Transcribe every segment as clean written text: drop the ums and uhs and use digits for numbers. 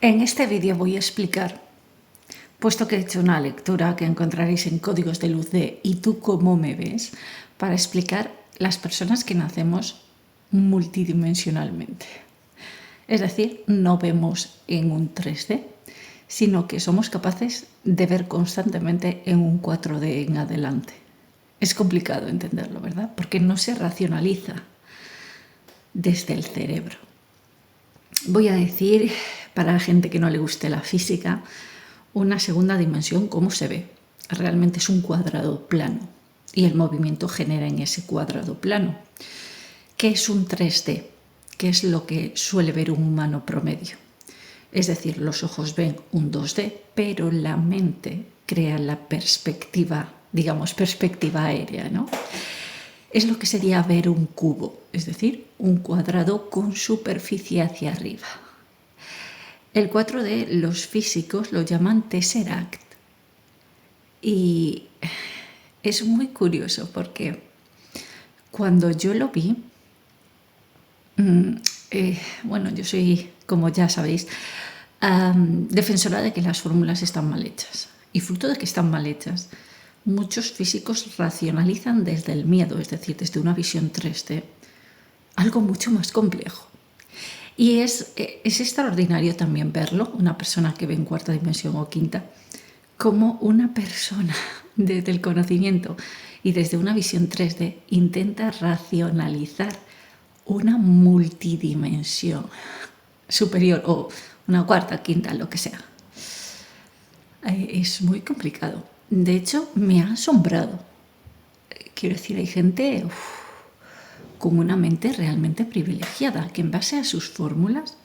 En este vídeo voy a explicar, puesto que he hecho una lectura que encontraréis en Códigos de Luz de ¿Y tú cómo me ves?, para explicar las personas que nacemos multidimensionalmente. Es decir, no vemos en un 3D, sino que somos capaces de ver constantemente en un 4D en adelante. Es complicado entenderlo, ¿verdad? Porque no se racionaliza desde el cerebro. Voy a decir, para la gente que no le guste la física, una segunda dimensión, ¿cómo se ve? Realmente es un cuadrado plano y el movimiento genera en ese cuadrado plano. ¿Qué es un 3D? ¿Qué es lo que suele ver un humano promedio? Es decir, los ojos ven un 2D, pero la mente crea la perspectiva, digamos, perspectiva aérea, ¿no? Es lo que sería ver un cubo, es decir, un cuadrado con superficie hacia arriba. El 4D los físicos lo llaman tesseract y es muy curioso porque cuando yo lo vi, bueno, yo soy, como ya sabéis, defensora de que las fórmulas están mal hechas. Y fruto de que están mal hechas, muchos físicos racionalizan desde el miedo, es decir, desde una visión 3D, algo mucho más complejo. Y es extraordinario también verlo, una persona que ve en cuarta dimensión o quinta, como una persona desde el conocimiento y desde una visión 3D intenta racionalizar una multidimensión superior o una cuarta, quinta, lo que sea. Es muy complicado. De hecho, me ha asombrado. Quiero decir, hay gente con una mente realmente privilegiada que en base a sus fórmulas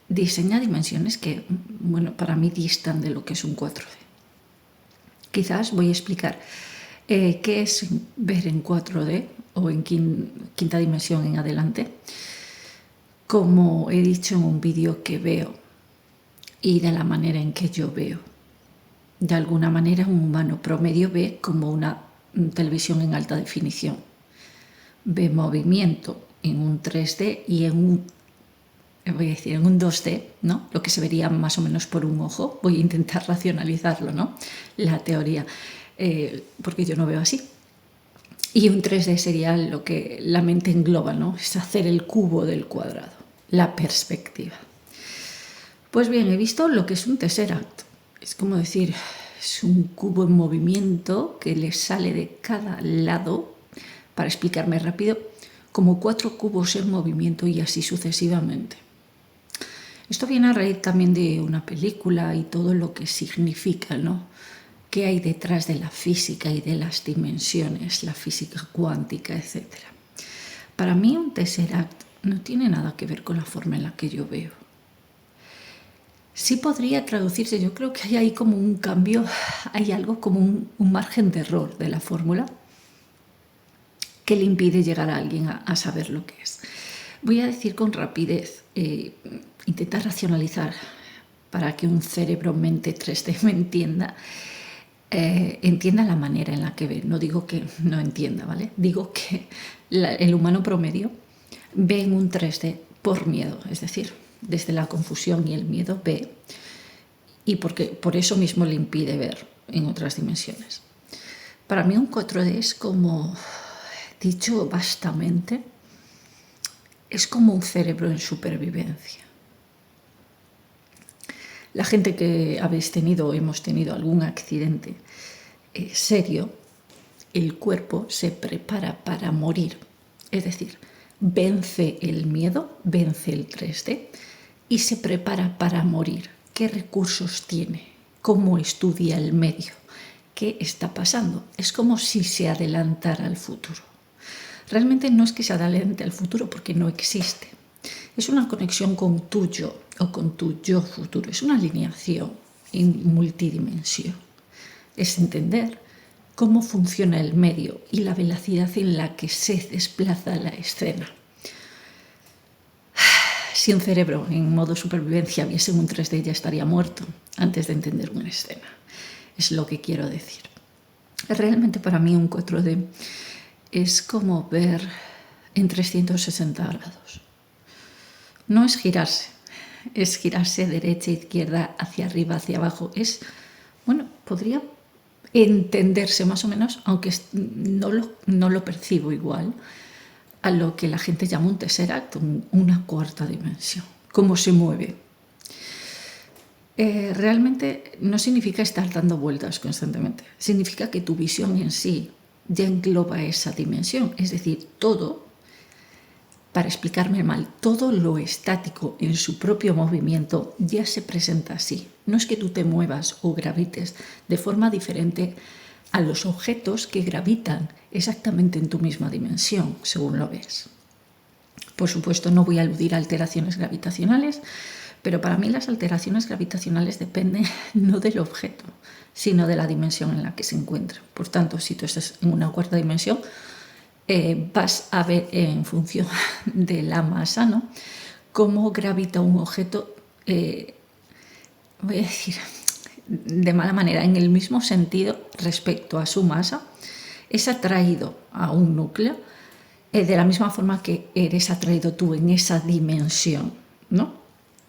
diseña dimensiones que, bueno, para mí distan de lo que es un 4D. Quizás voy a explicar qué es ver en 4D o en quinta dimensión en adelante, como he dicho en un vídeo que veo y de la manera en que yo veo. De alguna manera un humano promedio ve como una televisión en alta definición. Ve movimiento en un 3D y en un, voy a decir, en un 2D, ¿no? Lo que se vería más o menos por un ojo. Voy a intentar racionalizarlo, ¿no? La teoría, porque yo no veo así. Y un 3D sería lo que la mente engloba, ¿no? Es hacer el cubo del cuadrado, la perspectiva. Pues bien, he visto lo que es un tesseract. Es como decir, es un cubo en movimiento que le sale de cada lado, para explicarme rápido, como 4 cubos en movimiento y así sucesivamente. Esto viene a raíz también de una película y todo lo que significa, ¿no? ¿Qué hay detrás de la física y de las dimensiones, la física cuántica, etcétera? Para mí un tesseract no tiene nada que ver con la forma en la que yo veo. Sí podría traducirse, yo creo que hay ahí como un cambio, hay algo como un margen de error de la fórmula que le impide llegar a alguien a saber lo que es. Voy a decir con rapidez, intentar racionalizar para que un cerebro mente 3D me entienda, entienda la manera en la que ve. No digo que no entienda, ¿vale? Digo que el humano promedio ve en un 3D por miedo, es decir, desde la confusión y el miedo ve, y porque por eso mismo le impide ver en otras dimensiones. Para mí un 4D es como, dicho vastamente, es como un cerebro en supervivencia. La gente que habéis tenido o hemos tenido algún accidente serio, el cuerpo se prepara para morir. Es decir, vence el miedo, vence el 3D y se prepara para morir. ¿Qué recursos tiene? ¿Cómo estudia el medio? ¿Qué está pasando? Es como si se adelantara al futuro. Realmente no es que se adelante al futuro porque no existe. Es una conexión con tu yo o con tu yo futuro. Es una alineación en multidimensión. Es entender cómo funciona el medio y la velocidad en la que se desplaza la escena. Si un cerebro en modo supervivencia viese un 3D ya estaría muerto antes de entender una escena. Es lo que quiero decir. Realmente para mí un 4D es como ver en 360 grados. No es girarse, es girarse derecha, izquierda, hacia arriba, hacia abajo. Es, bueno, podría entenderse más o menos, aunque no lo percibo igual, a lo que la gente llama un tesseract, una cuarta dimensión. Cómo se mueve. Realmente no significa estar dando vueltas constantemente. Significa que tu visión en sí ya engloba esa dimensión. Es decir, todo, para explicarme mal, todo lo estático en su propio movimiento ya se presenta así. No es que tú te muevas o gravites de forma diferente a los objetos que gravitan exactamente en tu misma dimensión, según lo ves. Por supuesto, no voy a aludir a alteraciones gravitacionales, pero para mí las alteraciones gravitacionales dependen no del objeto, sino de la dimensión en la que se encuentra. Por tanto, si tú estás en una cuarta dimensión, vas a ver en función de la masa, ¿no?, cómo gravita un objeto, voy a decir de mala manera, en el mismo sentido respecto a su masa, es atraído a un núcleo de la misma forma que eres atraído tú en esa dimensión, ¿no?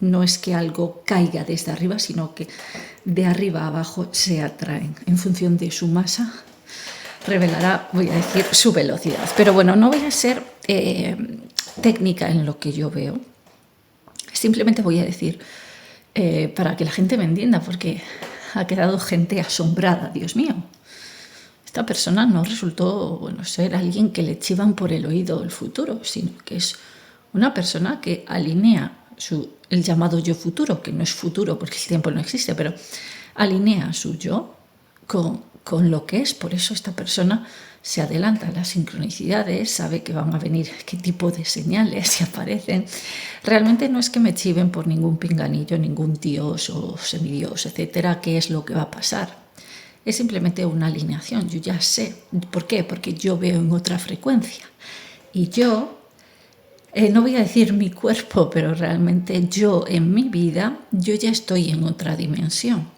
No es que algo caiga desde arriba, sino que de arriba a abajo se atraen. En función de su masa, revelará, voy a decir, su velocidad. Pero bueno, no voy a ser técnica en lo que yo veo. Simplemente voy a decir, para que la gente me entienda, porque ha quedado gente asombrada, Dios mío. Esta persona no resultó, bueno, ser alguien que le chivan por el oído el futuro, sino que es una persona que alinea el llamado yo futuro, que no es futuro porque el tiempo no existe, pero alinea su yo con lo que es. Por eso esta persona se adelanta a las sincronicidades, sabe que van a venir qué tipo de señales se aparecen. Realmente no es que me chiven por ningún pinganillo, ningún dios o semidios, etcétera, qué es lo que va a pasar. Es simplemente una alineación, yo ya sé. ¿Por qué? Porque yo veo en otra frecuencia. Y yo, no voy a decir mi cuerpo, pero realmente yo en mi vida, yo ya estoy en otra dimensión.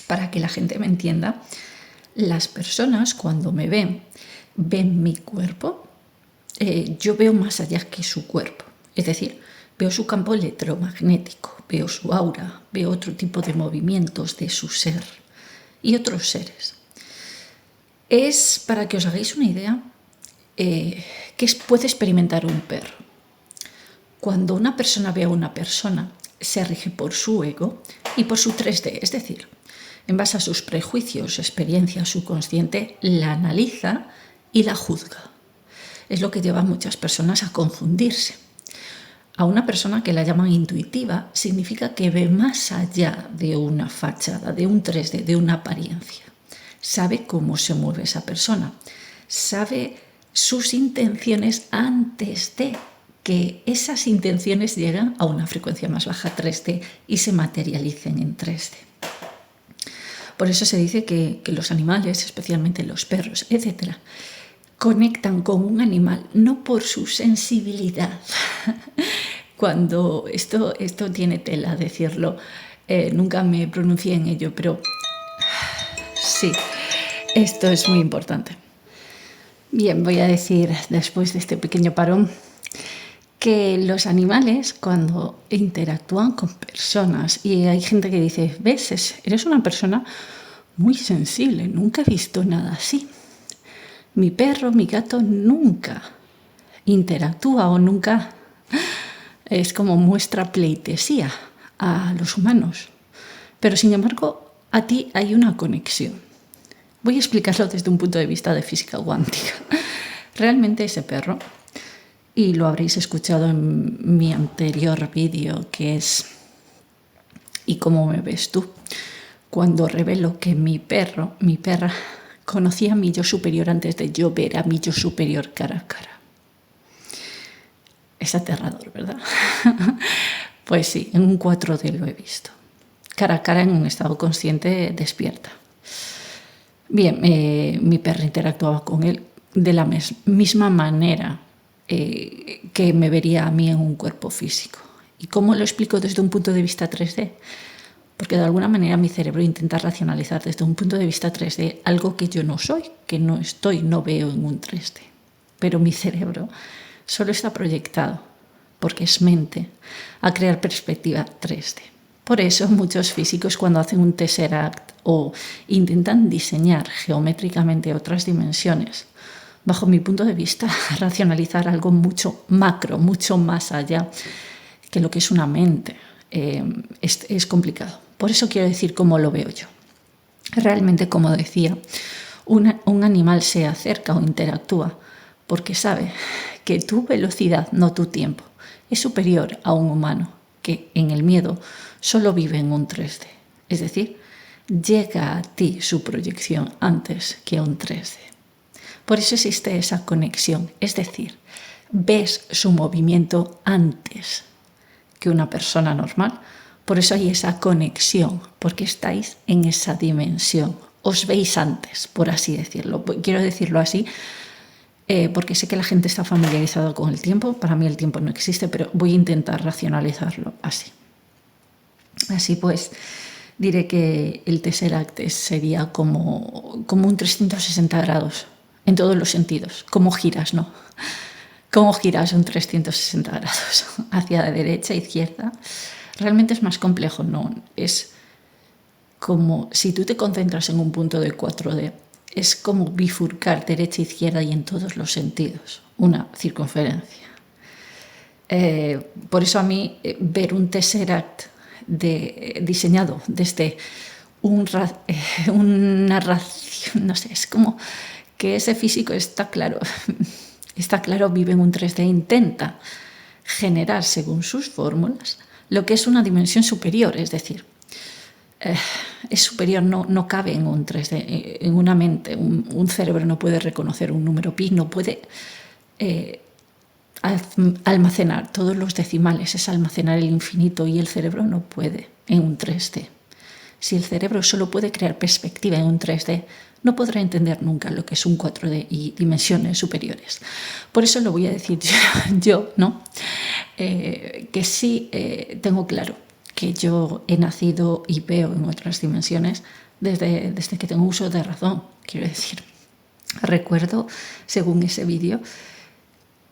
Para que la gente me entienda, las personas cuando me ven mi cuerpo, yo veo más allá que su cuerpo. Es decir, veo su campo electromagnético, veo su aura, veo otro tipo de movimientos de su ser y otros seres. Es, para que os hagáis una idea, que puede experimentar un perro. Cuando una persona ve a una persona, se rige por su ego y por su 3D, es decir, en base a sus prejuicios, experiencia subconsciente, la analiza y la juzga. Es lo que lleva a muchas personas a confundirse. A una persona que la llaman intuitiva significa que ve más allá de una fachada, de un 3D, de una apariencia. Sabe cómo se mueve esa persona, sabe sus intenciones antes de que esas intenciones lleguen a una frecuencia más baja, 3D, y se materialicen en 3D. Por eso se dice que los animales, especialmente los perros, etcétera, conectan con un animal no por su sensibilidad. Cuando esto tiene tela decirlo, nunca me pronuncié en ello, pero sí, esto es muy importante. Bien, voy a decir después de este pequeño parón que los animales, cuando interactúan con personas, y hay gente que dice, ves, eres una persona muy sensible, nunca he visto nada así. Mi perro, mi gato nunca interactúa o nunca es como muestra pleitesía a los humanos. Pero sin embargo, a ti hay una conexión. Voy a explicarlo desde un punto de vista de física cuántica. Realmente ese perro, y lo habréis escuchado en mi anterior vídeo, que es ¿y cómo me ves tú?, cuando revelo que mi perra, conocía a mi yo superior antes de yo ver a mi yo superior cara a cara. Es aterrador, ¿verdad? Pues sí, en un 4D lo he visto. Cara a cara en un estado consciente despierta. Bien, mi perra interactuaba con él de la misma manera que me vería a mí en un cuerpo físico. ¿Y cómo lo explico desde un punto de vista 3D? Porque de alguna manera mi cerebro intenta racionalizar desde un punto de vista 3D algo que yo no soy, que no veo en un 3D. Pero mi cerebro solo está proyectado porque es mente, a crear perspectiva 3D. Por eso muchos físicos cuando hacen un tesseract o intentan diseñar geométricamente otras dimensiones, bajo mi punto de vista, racionalizar algo mucho macro, mucho más allá que lo que es una mente, es complicado. Por eso quiero decir cómo lo veo yo. Realmente, como decía, un animal se acerca o interactúa porque sabe que tu velocidad, no tu tiempo, es superior a un humano que en el miedo solo vive en un 3D. Es decir, llega a ti su proyección antes que a un 3D. Por eso existe esa conexión, es decir, ves su movimiento antes que una persona normal. Por eso hay esa conexión, porque estáis en esa dimensión. Os veis antes, por así decirlo. Quiero decirlo así, porque sé que la gente está familiarizada con el tiempo. Para mí el tiempo no existe, pero voy a intentar racionalizarlo así. Así pues, diré que el Tesseract sería como un 360 grados, en todos los sentidos. Como giras, ¿no? Cómo giras un 360 grados hacia la derecha, izquierda. Realmente es más complejo, ¿no? Es como si tú te concentras en un punto de 4D, es como bifurcar derecha, izquierda y en todos los sentidos, una circunferencia. Por eso a mí ver un Tesseract diseñado desde una ración, no sé, es como que ese físico está claro, vive en un 3D, intenta generar según sus fórmulas lo que es una dimensión superior, es decir, es superior, no cabe en un 3D, en una mente. Un cerebro no puede reconocer un número pi, no puede almacenar todos los decimales, es almacenar el infinito, y el cerebro no puede en un 3D. Si el cerebro solo puede crear perspectiva en un 3D, no podrá entender nunca lo que es un 4D y dimensiones superiores. Por eso lo voy a decir yo, ¿no? Que sí tengo claro que yo he nacido y veo en otras dimensiones desde que tengo uso de razón. Quiero decir, recuerdo, según ese vídeo,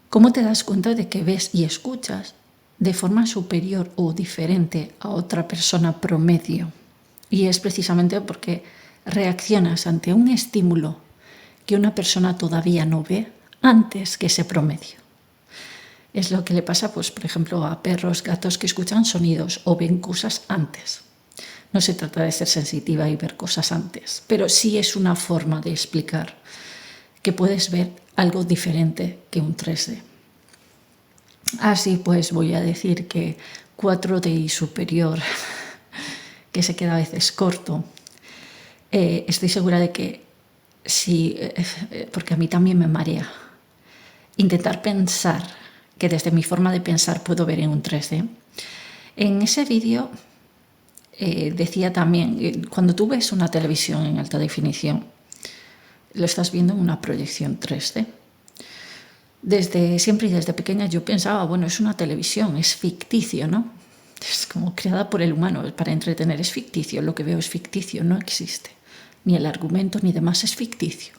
cómo te das cuenta de que ves y escuchas de forma superior o diferente a otra persona promedio. Y es precisamente porque reaccionas ante un estímulo que una persona todavía no ve antes que ese promedio. Es lo que le pasa, pues, por ejemplo, a perros, gatos que escuchan sonidos o ven cosas antes. No se trata de ser sensitiva y ver cosas antes, pero sí es una forma de explicar que puedes ver algo diferente que un 3D. Así pues, voy a decir que 4D y superior, que se queda a veces corto. Estoy segura de que sí, porque a mí también me marea intentar pensar que desde mi forma de pensar puedo ver en un 3D. En ese vídeo decía también, cuando tú ves una televisión en alta definición, lo estás viendo en una proyección 3D. Desde siempre y desde pequeña yo pensaba, bueno, es una televisión, es ficticio, ¿no? Es como creada por el humano para entretener, es ficticio, lo que veo es ficticio, no existe. Ni el argumento ni demás es ficticio.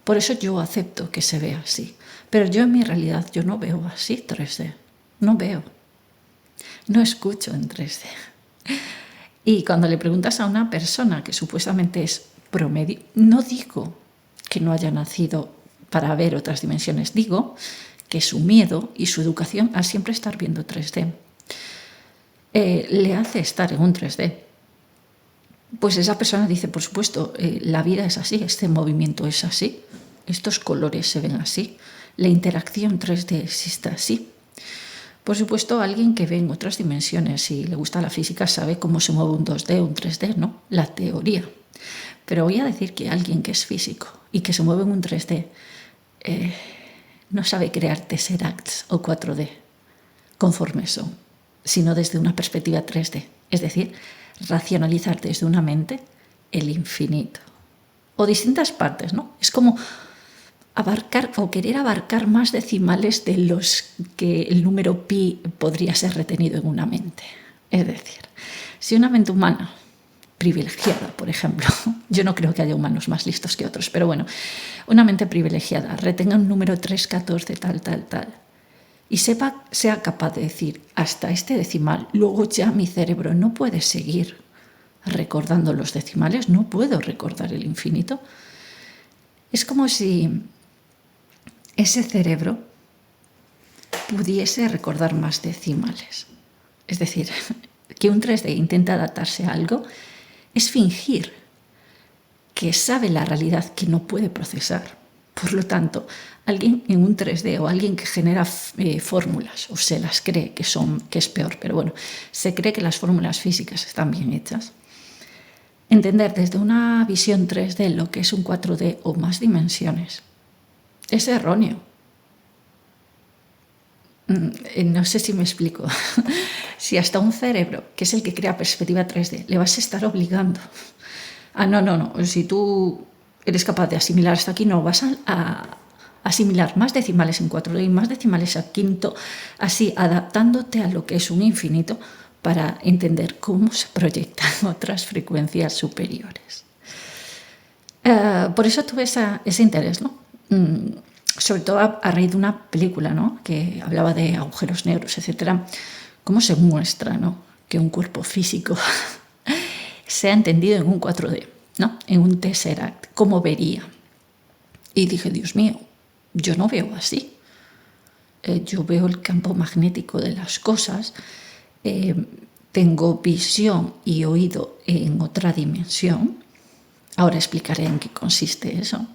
Por eso yo acepto que se vea así. Pero yo en mi realidad, yo no veo así 3D. No veo. No escucho en 3D. Y cuando le preguntas a una persona que supuestamente es promedio, no digo que no haya nacido para ver otras dimensiones, digo que su miedo y su educación a siempre estar viendo 3D le hace estar en un 3D. Pues esa persona dice, por supuesto, la vida es así, este movimiento es así, estos colores se ven así, la interacción 3D existe así. Por supuesto, alguien que ve en otras dimensiones y le gusta la física sabe cómo se mueve un 2D, un 3D, ¿no? La teoría. Pero voy a decir que alguien que es físico y que se mueve en un 3D no sabe crear tesseracts o 4D conforme son, sino desde una perspectiva 3D. Es decir, racionalizar desde una mente el infinito. O distintas partes, ¿no? Es como abarcar o querer abarcar más decimales de los que el número pi podría ser retenido en una mente. Es decir, si una mente humana privilegiada, por ejemplo, yo no creo que haya humanos más listos que otros, pero bueno, una mente privilegiada retenga un número 3, 14, tal, y sea capaz de decir hasta este decimal, luego ya mi cerebro no puede seguir recordando los decimales, no puedo recordar el infinito. Es como si ese cerebro pudiese recordar más decimales. Es decir, que un 3D intenta adaptarse a algo es fingir que sabe la realidad que no puede procesar. Por lo tanto, alguien en un 3D o alguien que genera fórmulas o se las cree que es peor, pero bueno, se cree que las fórmulas físicas están bien hechas. Entender desde una visión 3D lo que es un 4D o más dimensiones es erróneo. No sé si me explico. Si hasta un cerebro, que es el que crea perspectiva 3D, le vas a estar obligando no, si tú eres capaz de asimilar hasta aquí, no, vas a asimilar más decimales en 4D y más decimales a quinto, así adaptándote a lo que es un infinito para entender cómo se proyectan otras frecuencias superiores. Por eso tuve ese interés, ¿no? Sobre todo a raíz de una película, ¿no?, que hablaba de agujeros negros, etcétera. Cómo se muestra, ¿no?, que un cuerpo físico sea entendido en un 4D, ¿no?, en un Tesseract, ¿cómo vería? Y dije, Dios mío, yo no veo así. Yo veo el campo magnético de las cosas, tengo visión y oído en otra dimensión. Ahora explicaré en qué consiste eso.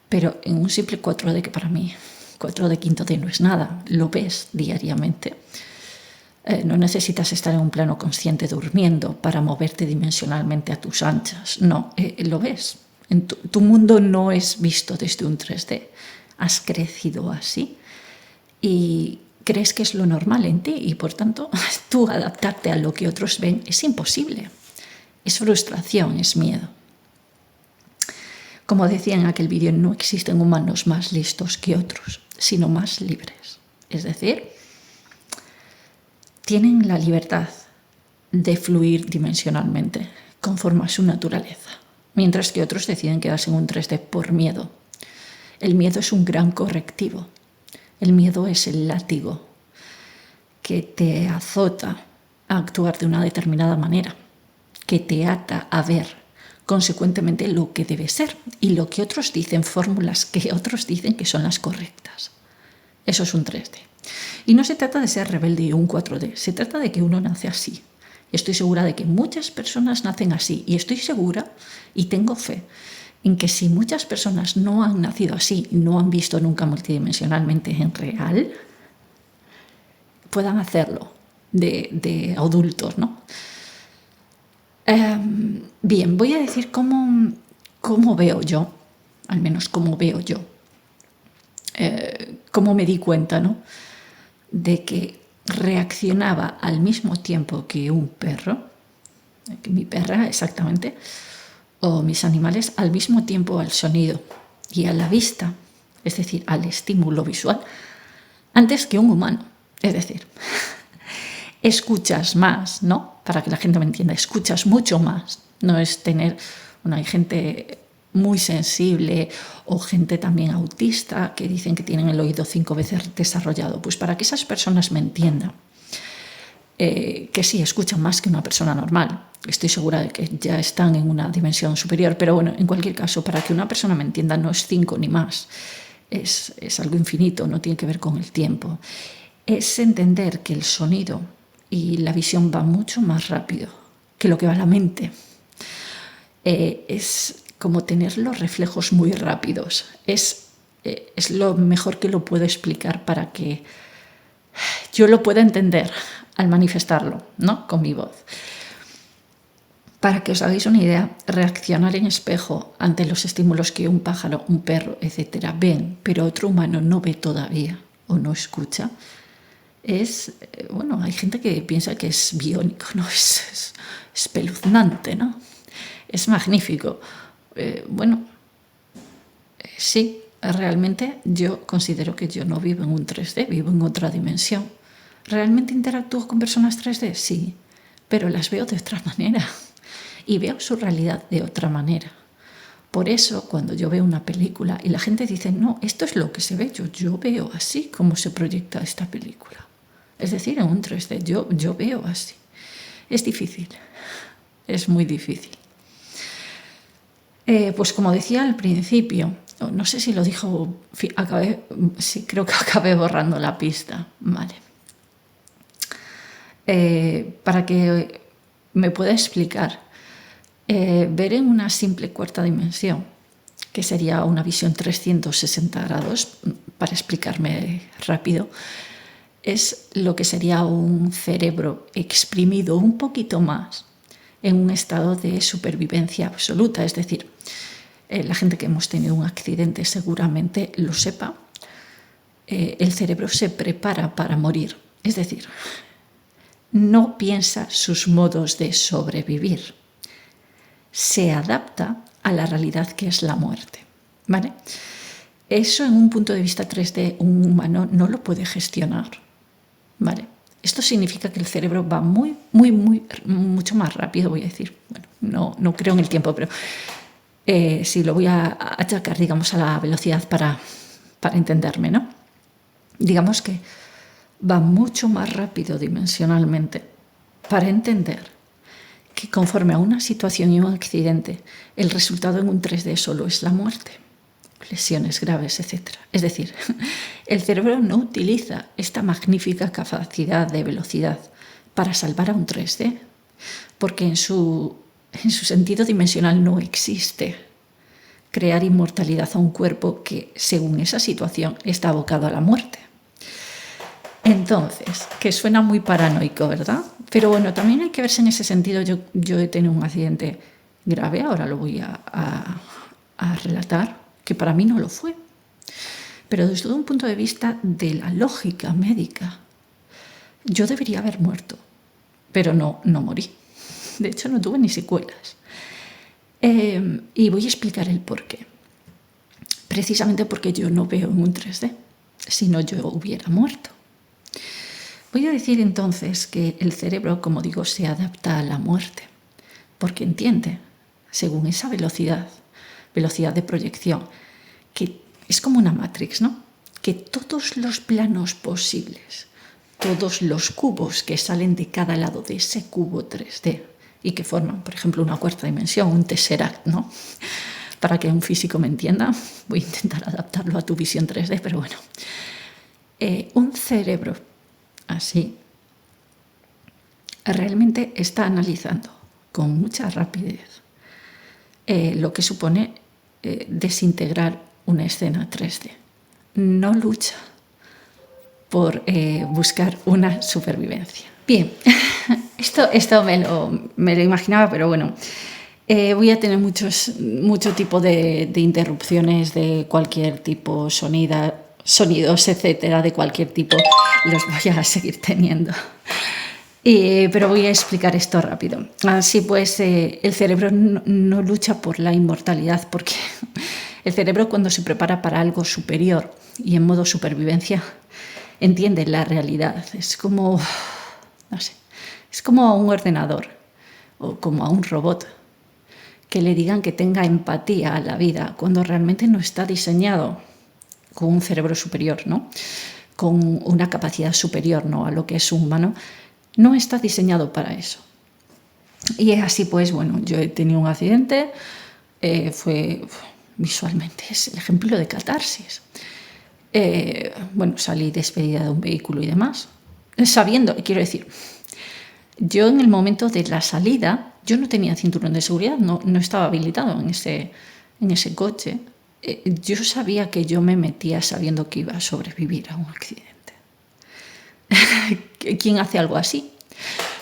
Pero en un simple 4D, que para mí 4D quinto D no es nada, lo ves diariamente. No necesitas estar en un plano consciente durmiendo para moverte dimensionalmente a tus anchas. No, lo ves. Tu mundo no es visto desde un 3D. Has crecido así y crees que es lo normal en ti y por tanto tú adaptarte a lo que otros ven es imposible. Es frustración, es miedo. Como decía en aquel vídeo, no existen humanos más listos que otros, sino más libres. Es decir, tienen la libertad de fluir dimensionalmente conforme a su naturaleza, mientras que otros deciden quedarse en un 3D por miedo. El miedo es un gran correctivo. El miedo es el látigo que te azota a actuar de una determinada manera, que te ata a ver consecuentemente lo que debe ser y lo que otros dicen, fórmulas que otros dicen que son las correctas. Eso es un 3D. Y no se trata de ser rebelde o un 4D, se trata de que uno nace así. Estoy segura de que muchas personas nacen así y estoy segura y tengo fe en que si muchas personas no han nacido así, no han visto nunca multidimensionalmente en real, puedan hacerlo de adultos, ¿no? Bien, voy a decir cómo veo yo, al menos cómo veo yo, cómo me di cuenta, ¿no?, de que reaccionaba al mismo tiempo que un perro, que mi perra exactamente, o mis animales, al mismo tiempo al sonido y a la vista, es decir, al estímulo visual, antes que un humano. Es decir, escuchas más, ¿no? Para que la gente me entienda, escuchas mucho más. No es tener, hay gente muy sensible o gente también autista que dicen que tienen el oído 5 veces desarrollado. Pues para que esas personas me entiendan, que sí, escuchan más que una persona normal. Estoy segura de que ya están en una dimensión superior, pero bueno, en cualquier caso, para que una persona me entienda, no es 5 ni más. Es algo infinito, no tiene que ver con el tiempo. Es entender que el sonido y la visión va mucho más rápido que lo que va la mente. Es como tener los reflejos muy rápidos. Es lo mejor que lo puedo explicar para que yo lo pueda entender al manifestarlo, ¿no?, con mi voz. Para que os hagáis una idea, reaccionar en espejo ante los estímulos que un pájaro, un perro, etcétera, ven, pero otro humano no ve todavía o no escucha, hay gente que piensa que es biónico, ¿no? Es espeluznante, ¿no? Es magnífico. Sí, realmente yo considero que yo no vivo en un 3D, vivo en otra dimensión. ¿Realmente interactúo con personas 3D? Sí, pero las veo de otra manera y veo su realidad de otra manera. Por eso, cuando yo veo una película y la gente dice, no, esto es lo que se ve, yo veo así como se proyecta esta película. Es decir, en un 3D, yo veo así. Es difícil, es muy difícil. Pues como decía al principio, no sé si lo dijo, sí, creo que acabé borrando la pista, vale. Para que me pueda explicar, ver en una simple cuarta dimensión, que sería una visión 360 grados, para explicarme rápido, es lo que sería un cerebro exprimido un poquito más en un estado de supervivencia absoluta. Es decir, la gente que hemos tenido un accidente seguramente lo sepa, el cerebro se prepara para morir. Es decir, no piensa sus modos de sobrevivir, se adapta a la realidad que es la muerte, ¿vale? Eso en un punto de vista 3D un humano no lo puede gestionar, ¿vale? Esto significa que el cerebro va mucho más rápido, voy a decir. Bueno, no creo en el tiempo, pero sí lo voy a achacar, digamos, a la velocidad para entenderme, ¿no? Digamos que va mucho más rápido dimensionalmente para entender que conforme a una situación y un accidente, el resultado en un 3D solo es la muerte, lesiones graves, etc. Es decir, el cerebro no utiliza esta magnífica capacidad de velocidad para salvar a un 3D, porque en su sentido dimensional no existe crear inmortalidad a un cuerpo que, según esa situación, está abocado a la muerte. Entonces, que suena muy paranoico, ¿verdad? Pero bueno, también hay que verse en ese sentido. Yo he tenido un accidente grave, ahora lo voy a relatar, que para mí no lo fue. Pero desde un punto de vista de la lógica médica, yo debería haber muerto, pero no morí. De hecho, no tuve ni secuelas. Y voy a explicar el porqué. Precisamente porque yo no veo en un 3D, si no yo hubiera muerto. Voy a decir entonces que el cerebro, como digo, se adapta a la muerte, porque entiende, según esa velocidad de proyección, que es como una Matrix, ¿no? Que todos los planos posibles, todos los cubos que salen de cada lado de ese cubo 3D y que forman, por ejemplo, una cuarta dimensión, un tesseract, ¿no? Para que un físico me entienda, voy a intentar adaptarlo a tu visión 3D, pero bueno. Un cerebro así realmente está analizando con mucha rapidez lo que supone desintegrar una escena 3D. No lucha por buscar una supervivencia. Bien, esto me lo imaginaba, pero bueno, voy a tener mucho tipo de interrupciones de cualquier tipo, sonidos, etcétera, de cualquier tipo, los voy a seguir teniendo. Pero voy a explicar esto rápido. Así pues, el cerebro no lucha por la inmortalidad, porque el cerebro, cuando se prepara para algo superior y en modo supervivencia, entiende la realidad. Es como, no sé, es como a un ordenador o como a un robot que le digan que tenga empatía a la vida cuando realmente no está diseñado con un cerebro superior, ¿no? Con una capacidad superior, ¿no?, a lo que es un humano. No está diseñado para eso. Y es así, pues, bueno, yo he tenido un accidente, visualmente es el ejemplo de catarsis. Bueno, salí despedida de un vehículo y demás, sabiendo, quiero decir, yo en el momento de la salida, yo no tenía cinturón de seguridad, no estaba habilitado en ese coche. Yo sabía que yo me metía sabiendo que iba a sobrevivir a un accidente. ¿Quién hace algo así?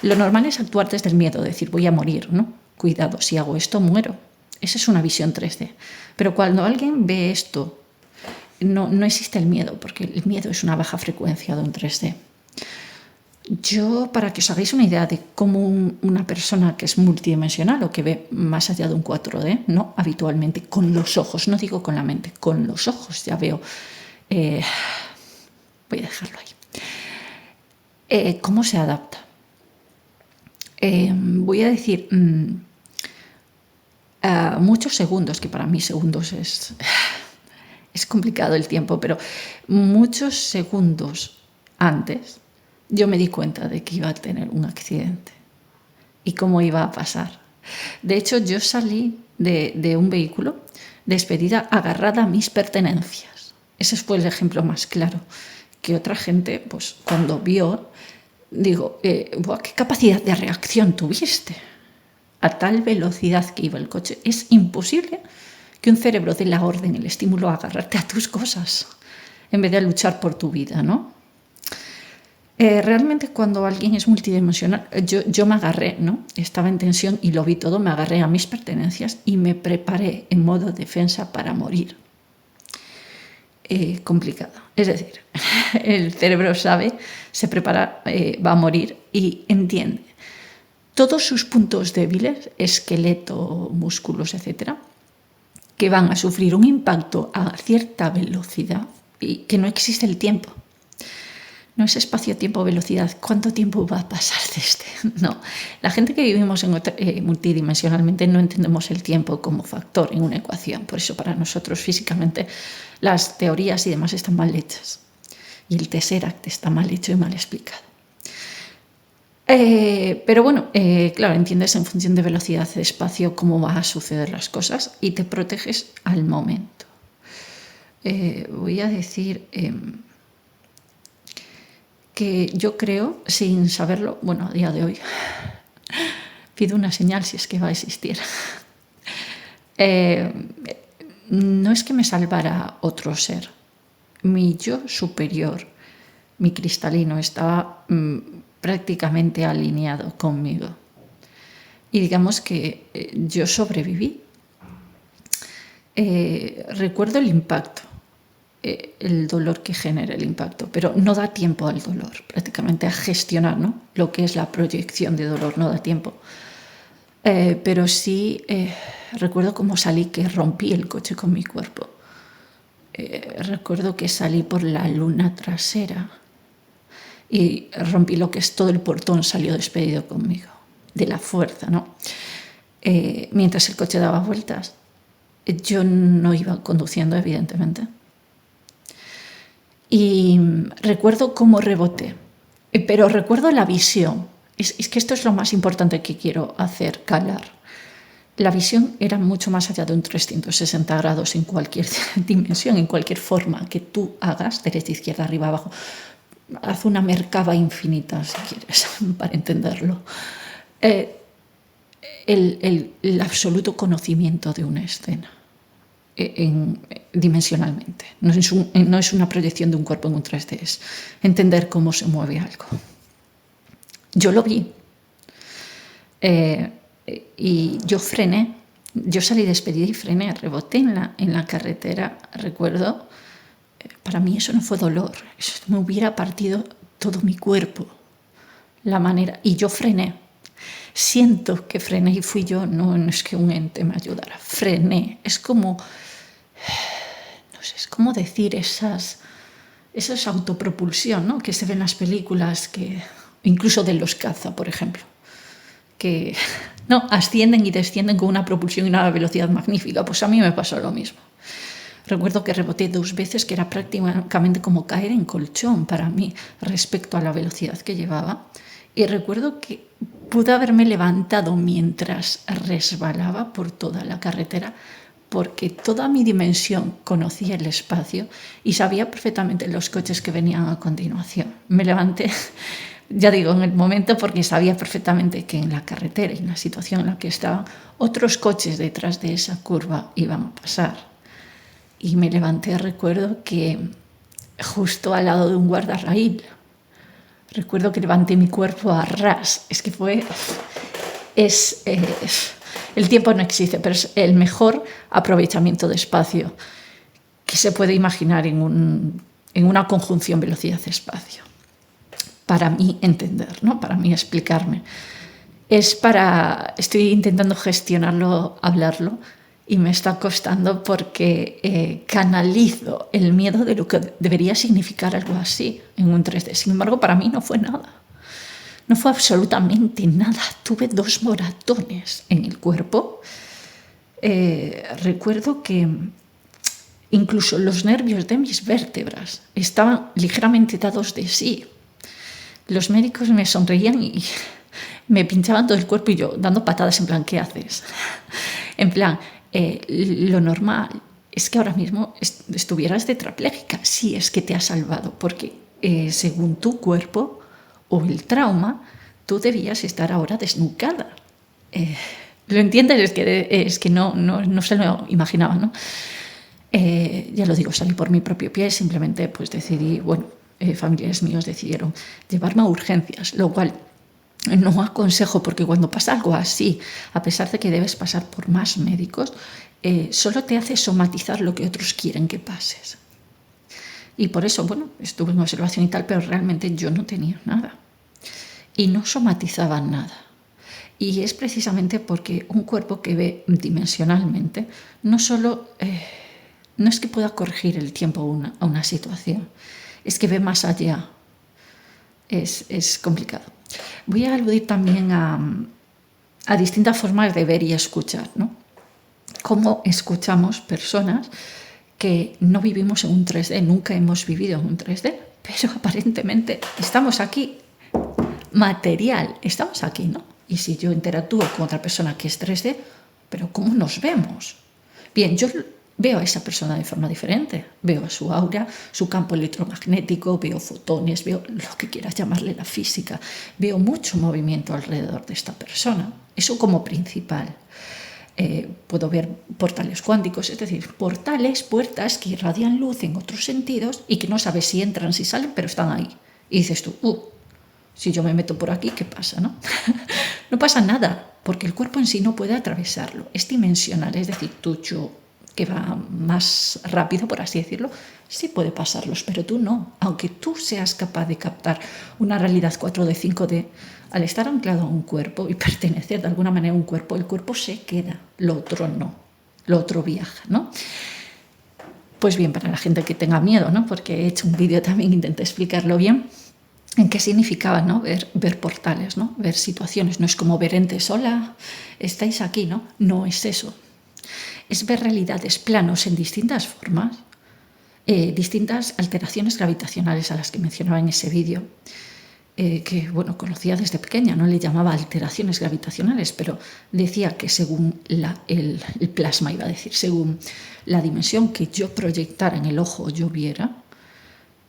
Lo normal es actuar desde el miedo, decir voy a morir, ¿no? Cuidado, si hago esto muero. Esa es una visión 3D. Pero cuando alguien ve esto, no existe el miedo, porque el miedo es una baja frecuencia de un 3D. Yo, para que os hagáis una idea de cómo una persona que es multidimensional o que ve más allá de un 4D, no habitualmente, con los ojos, no digo con la mente, con los ojos ya veo. Voy a dejarlo ahí. ¿Cómo se adapta? Voy a decir, muchos segundos, que para mí segundos es complicado el tiempo, pero muchos segundos antes yo me di cuenta de que iba a tener un accidente y cómo iba a pasar. De hecho, yo salí de un vehículo despedida agarrada a mis pertenencias. Ese fue el ejemplo más claro, que otra gente, pues cuando vio, digo, ¡buah, qué capacidad de reacción tuviste! A tal velocidad que iba el coche. Es imposible que un cerebro dé la orden, el estímulo a agarrarte a tus cosas, en vez de luchar por tu vida, ¿no? Realmente cuando alguien es multidimensional, yo me agarré, ¿no? Estaba en tensión y lo vi todo, me agarré a mis pertenencias y me preparé en modo defensa para morir. Complicado. Es decir, el cerebro sabe, se prepara, va a morir y entiende todos sus puntos débiles, esqueleto, músculos, etcétera, que van a sufrir un impacto a cierta velocidad y que no existe el tiempo. No es espacio, tiempo, velocidad. ¿Cuánto tiempo va a pasar desde? No. La gente que vivimos multidimensionalmente no entendemos el tiempo como factor en una ecuación. Por eso para nosotros físicamente las teorías y demás están mal hechas. Y el Tesseract está mal hecho y mal explicado. Pero bueno, claro, entiendes en función de velocidad, de espacio, cómo van a suceder las cosas y te proteges al momento. Voy a decir que yo creo, sin saberlo, bueno, a día de hoy, pido una señal si es que va a existir. No es que me salvara otro ser. Mi yo superior, mi cristalino, estaba prácticamente alineado conmigo. Y digamos que yo sobreviví. Recuerdo el impacto, el dolor que genera el impacto, pero no da tiempo al dolor, prácticamente a gestionar, ¿no? Lo que es la proyección de dolor, no da tiempo. Pero sí recuerdo cómo salí, que rompí el coche con mi cuerpo. Recuerdo que salí por la luna trasera y rompí lo que es todo el portón, salió despedido conmigo, de la fuerza, ¿no? Mientras el coche daba vueltas, yo no iba conduciendo, evidentemente. Y recuerdo cómo reboté, pero recuerdo la visión. Es que esto es lo más importante que quiero hacer calar. La visión era mucho más allá de un 360 grados en cualquier dimensión, en cualquier forma que tú hagas, derecha, izquierda, arriba, abajo. Haz una mercaba infinita, si quieres, para entenderlo. El absoluto conocimiento de una escena, dimensionalmente. No es una proyección de un cuerpo en un 3D, es entender cómo se mueve algo. Yo lo vi. Y yo frené, yo salí despedida y frené, reboté en la carretera, recuerdo, para mí eso no fue dolor, eso me hubiera partido todo mi cuerpo, la manera, y yo frené, siento que frené y fui yo, no es que un ente me ayudara, frené, es como, no sé, es como decir esa autopropulsión, ¿no? Que se ve en las películas, que incluso de los caza, por ejemplo, que no ascienden y descienden con una propulsión y una velocidad magnífica. Pues a mí me pasó lo mismo. Recuerdo que reboté 2 veces, que era prácticamente como caer en colchón para mí respecto a la velocidad que llevaba. Y recuerdo que pude haberme levantado mientras resbalaba por toda la carretera, porque toda mi dimensión conocía el espacio y sabía perfectamente los coches que venían a continuación. Me levanté, ya digo, en el momento, porque sabía perfectamente que en la carretera y en la situación en la que estaban, otros coches detrás de esa curva iban a pasar. Y me levanté, recuerdo que justo al lado de un guardarraíl. Recuerdo que levanté mi cuerpo a ras. Es que el tiempo no existe, pero es el mejor aprovechamiento de espacio que se puede imaginar en una conjunción velocidad-espacio. Para mí entender, ¿no? Para mí explicarme. Estoy intentando gestionarlo, hablarlo, y me está costando porque canalizo el miedo de lo que debería significar algo así en un 3D. Sin embargo, para mí no fue nada. No fue absolutamente nada. Tuve 2 moratones en el cuerpo. recuerdo que incluso los nervios de mis vértebras estaban ligeramente dados de sí. Los médicos me sonreían y me pinchaban todo el cuerpo y yo dando patadas en plan, ¿qué haces? En plan, lo normal es que ahora mismo estuvieras tetrapléjica, si es que te ha salvado, porque según tu cuerpo o el trauma, tú debías estar ahora desnucada. ¿Lo entiendes? Es que no se lo imaginaba, ¿no? Ya lo digo, salí por mi propio pie, simplemente pues decidí, bueno, familiares míos decidieron llevarme a urgencias, lo cual no aconsejo porque cuando pasa algo así, a pesar de que debes pasar por más médicos, solo te hace somatizar lo que otros quieren que pases. Y por eso, bueno, estuve en observación y tal, pero realmente yo no tenía nada. Y no somatizaba nada. Y es precisamente porque un cuerpo que ve dimensionalmente no solo... no es que pueda corregir el tiempo a una situación, es que ve más allá. Es complicado. Voy a aludir también a distintas formas de ver y escuchar, ¿no? Cómo escuchamos personas que no vivimos en un 3D, nunca hemos vivido en un 3D, pero aparentemente estamos aquí, material, estamos aquí, ¿no? Y si yo interactúo con otra persona que es 3D, pero ¿cómo nos vemos? Bien, yo veo a esa persona de forma diferente, veo su aura, su campo electromagnético, veo fotones, veo lo que quieras llamarle la física, veo mucho movimiento alrededor de esta persona, eso como principal. Puedo ver portales cuánticos, es decir, portales, puertas que irradian luz en otros sentidos y que no sabes si entran, si salen, pero están ahí. Y dices tú, si yo me meto por aquí, ¿qué pasa? ¿No? No pasa nada, porque el cuerpo en sí no puede atravesarlo, es dimensional, es decir, yo que va más rápido, por así decirlo, sí puede pasarlos, pero tú no. Aunque tú seas capaz de captar una realidad 4D, 5D, al estar anclado a un cuerpo y pertenecer de alguna manera a un cuerpo, el cuerpo se queda, lo otro no, lo otro viaja, ¿no? Pues bien, para la gente que tenga miedo, ¿no? Porque he hecho un vídeo también, intenté explicarlo bien, en qué significaba, ¿no? Ver portales, ¿no? Ver situaciones. No es como ver entes, hola, estáis aquí, ¿no? No es eso. Es ver realidades, planos en distintas formas, distintas alteraciones gravitacionales a las que mencionaba en ese vídeo, que bueno, conocía desde pequeña, no le llamaba alteraciones gravitacionales, pero decía que según el plasma, iba a decir, según la dimensión que yo proyectara en el ojo o yo viera,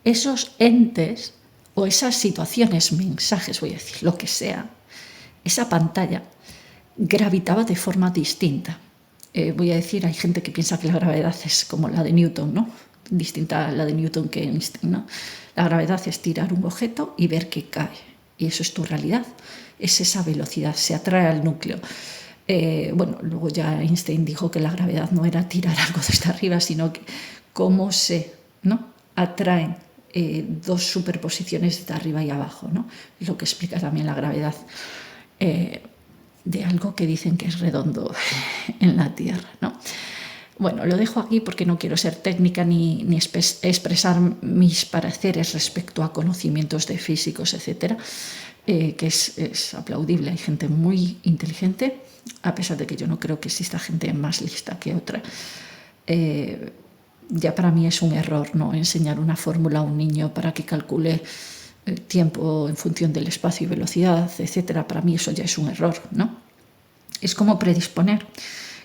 esos entes o esas situaciones, mensajes, voy a decir, lo que sea, esa pantalla gravitaba de forma distinta. Voy a decir, hay gente que piensa que la gravedad es como la de Newton, ¿no? Distinta a la de Newton que Einstein, ¿no? La gravedad es tirar un objeto y ver que cae. Y eso es tu realidad. Es esa velocidad, se atrae al núcleo. Bueno, luego ya Einstein dijo que la gravedad no era tirar algo desde arriba, sino que cómo se, ¿no? atraen dos superposiciones de arriba y abajo, ¿no? Lo que explica también la gravedad. De algo que dicen que es redondo en la Tierra, ¿no? Bueno, lo dejo aquí porque no quiero ser técnica ni expresar mis pareceres respecto a conocimientos de físicos, etcétera, que es aplaudible. Hay gente muy inteligente, a pesar de que yo no creo que exista gente más lista que otra. Ya para mí es un error, ¿no? Enseñar una fórmula a un niño para que calcule el tiempo en función del espacio y velocidad, etcétera. Para mí eso ya es un error, ¿no? Es como predisponer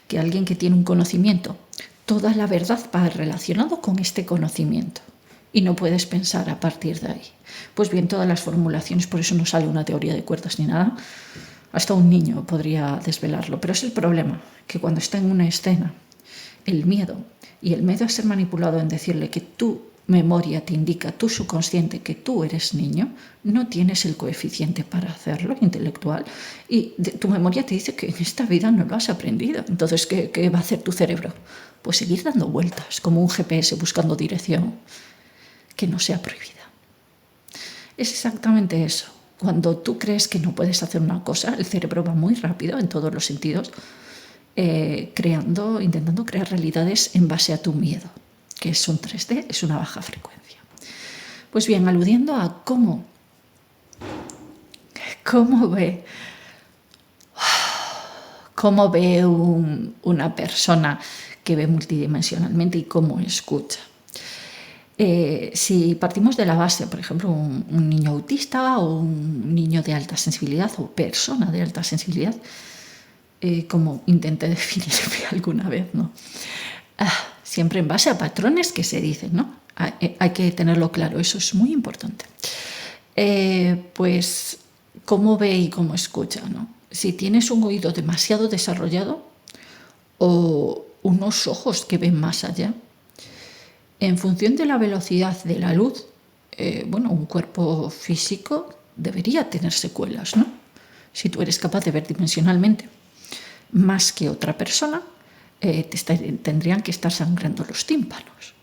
que alguien que tiene un conocimiento, toda la verdad va relacionado con este conocimiento y no puedes pensar a partir de ahí. Pues bien, todas las formulaciones, por eso no sale una teoría de cuerdas ni nada, hasta un niño podría desvelarlo, pero es el problema, que cuando está en una escena, el miedo a ser manipulado en decirle que tu memoria te indica, tu subconsciente, que tú eres niño, no tienes el coeficiente para hacerlo intelectual y tu memoria te dice que en esta vida no lo has aprendido. Entonces, ¿qué va a hacer tu cerebro? Pues seguir dando vueltas, como un GPS buscando dirección que no sea prohibida. Es exactamente eso. Cuando tú crees que no puedes hacer una cosa, el cerebro va muy rápido en todos los sentidos, intentando crear realidades en base a tu miedo, que es un 3D, es una baja frecuencia. Pues bien, aludiendo a cómo cómo ve una persona que ve multidimensionalmente y cómo escucha. Si partimos de la base, por ejemplo, un niño autista o un niño de alta sensibilidad o persona de alta sensibilidad, como intenté definirme alguna vez, ¿no? Siempre en base a patrones que se dicen, ¿no? Hay que tenerlo claro, eso es muy importante. Pues cómo ve y cómo escucha, ¿no? Si tienes un oído demasiado desarrollado o unos ojos que ven más allá, en función de la velocidad de la luz, un cuerpo físico debería tener secuelas, ¿no? Si tú eres capaz de ver dimensionalmente más que otra persona, tendrían que estar sangrando los tímpanos.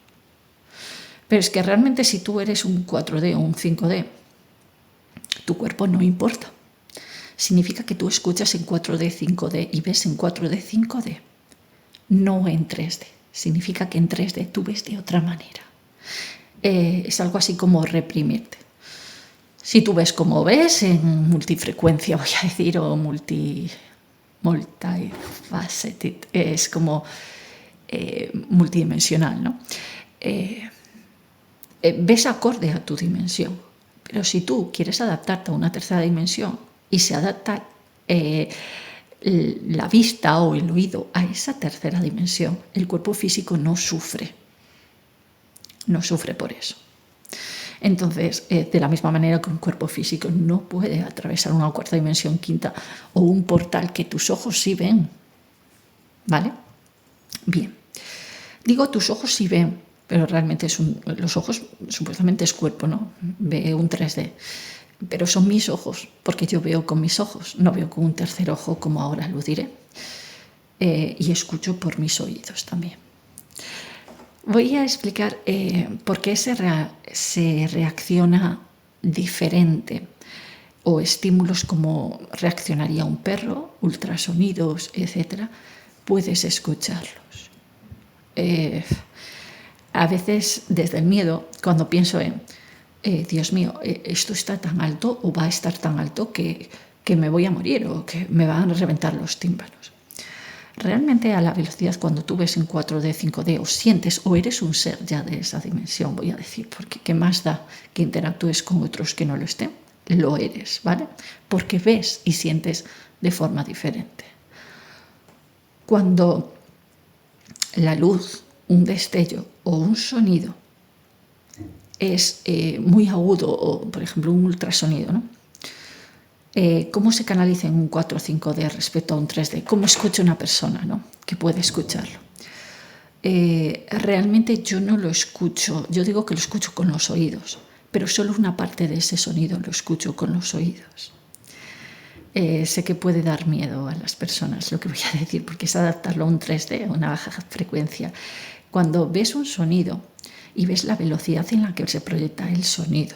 Pero es que realmente si tú eres un 4D o un 5D, tu cuerpo no importa. Significa que tú escuchas en 4D, 5D y ves en 4D, 5D, no en 3D. Significa que en 3D tú ves de otra manera. Es algo así como reprimirte. Si tú ves como ves en multifrecuencia, voy a decir, o multifaceted, es como multidimensional, ¿no? Ves acorde a tu dimensión. Pero si tú quieres adaptarte a una tercera dimensión y se adapta la vista o el oído a esa tercera dimensión, el cuerpo físico no sufre. No sufre por eso. Entonces, de la misma manera que un cuerpo físico no puede atravesar una cuarta dimensión, quinta o un portal que tus ojos sí ven. ¿Vale? Bien. Digo tus ojos sí ven, pero realmente los ojos supuestamente es cuerpo, ¿no? Ve un 3D. Pero son mis ojos, porque yo veo con mis ojos, no veo con un tercer ojo, como ahora lo diré. Y escucho por mis oídos también. Voy a explicar por qué se reacciona diferente o estímulos como reaccionaría un perro, ultrasonidos, etc. Puedes escucharlos. A veces desde el miedo, cuando pienso en Dios mío, esto está tan alto o va a estar tan alto que me voy a morir o que me van a reventar los tímpanos. Realmente a la velocidad cuando tú ves en 4D, 5D o sientes o eres un ser ya de esa dimensión, voy a decir, porque ¿qué más da que interactúes con otros que no lo estén? Lo eres, ¿vale? Porque ves y sientes de forma diferente. Cuando la luz, un destello o un sonido es muy agudo o, por ejemplo, un ultrasonido, ¿no? ¿Cómo se canaliza en un 4 o 5D respecto a un 3D? ¿Cómo escucha una persona, ¿no? Que puede escucharlo? Realmente yo no lo escucho, yo digo que lo escucho con los oídos, pero solo una parte de ese sonido lo escucho con los oídos. Sé que puede dar miedo a las personas lo que voy a decir, porque es adaptarlo a un 3D, a una baja frecuencia. Cuando ves un sonido y ves la velocidad en la que se proyecta el sonido,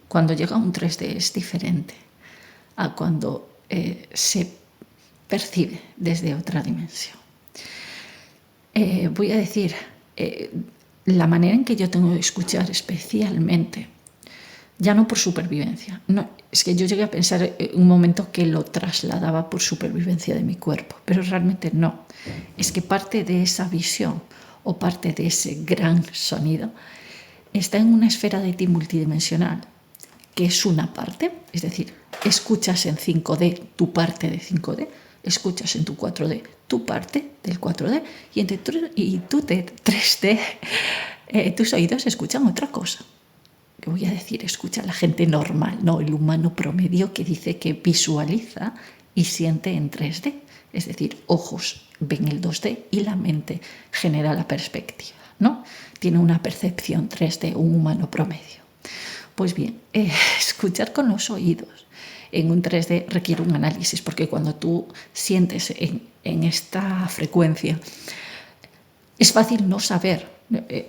cuando llega a un 3D es diferente a cuando se percibe desde otra dimensión. Voy a decir, la manera en que yo tengo de escuchar especialmente, ya no por supervivencia, no, es que yo llegué a pensar en un momento que lo trasladaba por supervivencia de mi cuerpo, pero realmente no, es que parte de esa visión o parte de ese gran sonido está en una esfera de ti multidimensional, que es una parte, es decir, escuchas en 5D tu parte de 5D, escuchas en tu 4D tu parte del 4D y tú de 3D, tus oídos escuchan otra cosa. Que voy a decir, escucha la gente normal, no el humano promedio que dice que visualiza y siente en 3D. Es decir, ojos ven el 2D y la mente genera la perspectiva, ¿no? Tiene una percepción 3D, un humano promedio. Pues bien, escuchar con los oídos en un 3D requiere un análisis, porque cuando tú sientes en esta frecuencia, es fácil no saber,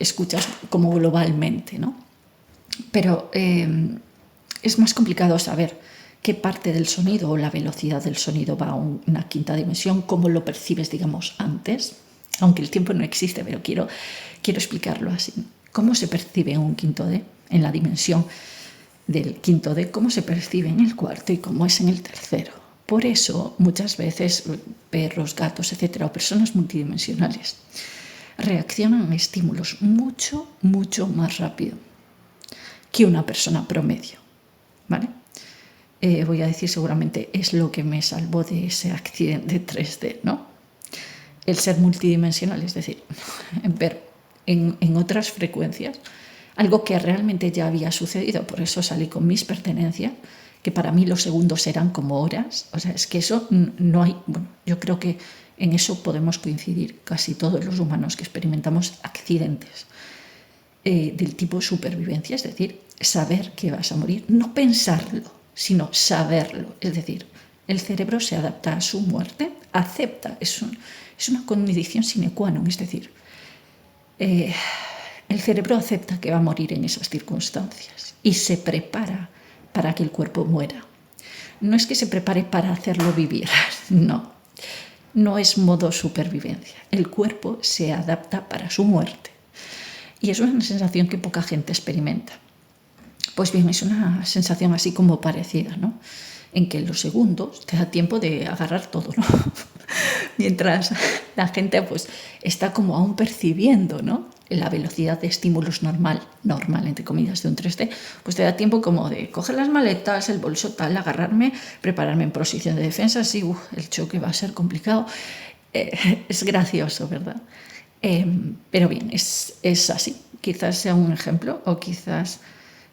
escuchas como globalmente, ¿no? Pero es más complicado saber qué parte del sonido o la velocidad del sonido va a una quinta dimensión, cómo lo percibes, digamos, antes, aunque el tiempo no existe, pero quiero explicarlo así. ¿Cómo se percibe en un quinto D? En la dimensión del quinto D, cómo se percibe en el cuarto y cómo es en el tercero. Por eso, muchas veces, perros, gatos, etcétera, o personas multidimensionales reaccionan a estímulos mucho, mucho más rápido que una persona promedio, ¿vale? Voy a decir, seguramente es lo que me salvó de ese accidente 3D, ¿no? El ser multidimensional, es decir, ver en otras frecuencias algo que realmente ya había sucedido. Por eso salí con mis pertenencias, que para mí los segundos eran como horas. O sea, es que eso no hay... Bueno, yo creo que en eso podemos coincidir casi todos los humanos que experimentamos accidentes del tipo supervivencia, es decir, saber que vas a morir, no pensarlo, sino saberlo. Es decir, el cerebro se adapta a su muerte, acepta, es una condición sine qua non, es decir, el cerebro acepta que va a morir en esas circunstancias y se prepara para que el cuerpo muera. No es que se prepare para hacerlo vivir, no es modo supervivencia. El cuerpo se adapta para su muerte. Y es una sensación que poca gente experimenta. Pues bien, es una sensación así como parecida, ¿no? En que en los segundos te da tiempo de agarrar todo, ¿no? Mientras la gente pues está como aún percibiendo, ¿no?, la velocidad de estímulos normal, entre comillas, de un 3D, pues te da tiempo como de coger las maletas, el bolso tal, agarrarme, prepararme en posición de defensa, sí, el choque va a ser complicado. Es gracioso, ¿verdad? Pero bien, es así. Quizás sea un ejemplo o quizás